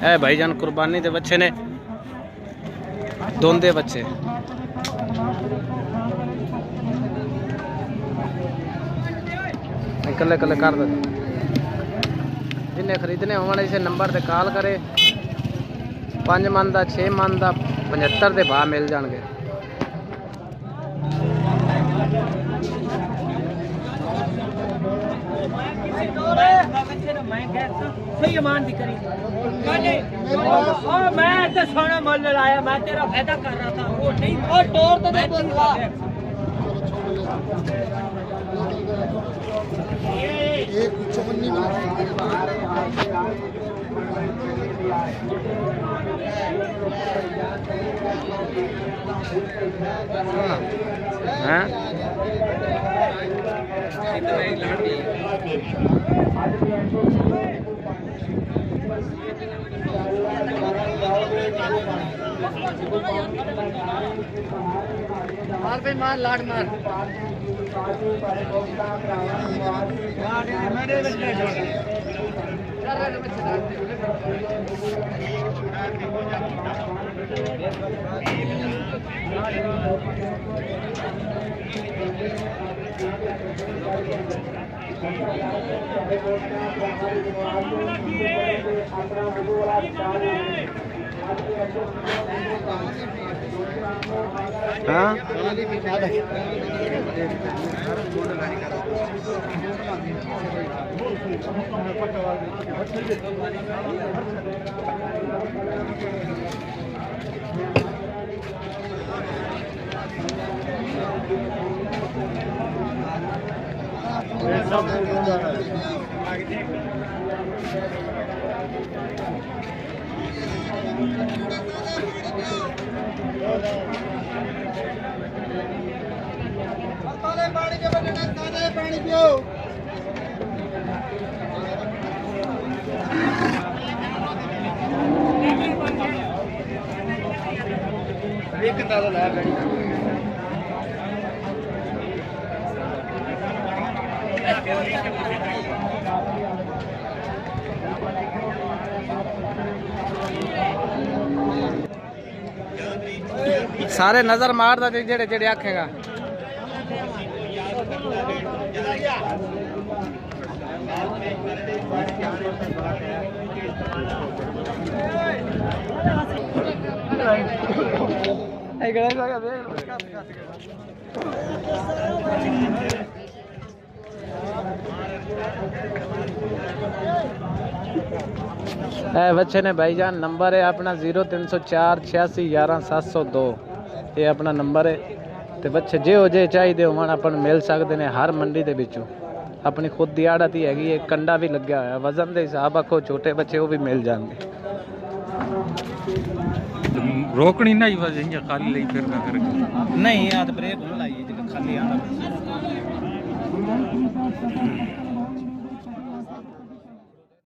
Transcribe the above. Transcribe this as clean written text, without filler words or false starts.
है भाईजान कुर्बानी दे बच्चे ने दोंदे बच्चे कले कले कर दे जिन्हें खरीदने होने इसे नंबर से कॉल करे 5 मन का 6 मन का 75 के भाव मिल जाएंगे। मैं तो सोना मोल लाया, मैं तेरा फायदा कर रहा था। वो नहीं और टोर तो दे बोलवा ये कुछ नहीं मिला हैं मार भाई मार लाड मार हाँ पानी पियो एक दादा लाया गाड़ी सारे नजर मार दे जेड़े जेड़े आखेगा बच्चे ने भाईजान नंबर है अपना 0304 86 11 702 ये अपना नंबर है। तो बच्चे जो जे चाहिए हो अपन मिल सकते हैं हर मंडी के विचों। अपनी खुद की आड़त ही हैगी, एक कंडा भी लग्या होया वजन के हिसाब आखो छोटे बच्चे वो भी मिल जाएंगे। रोकनी नहीं वजह खाली ले फिर करके नहीं यार ब्रेक होना चाहिए खाली आना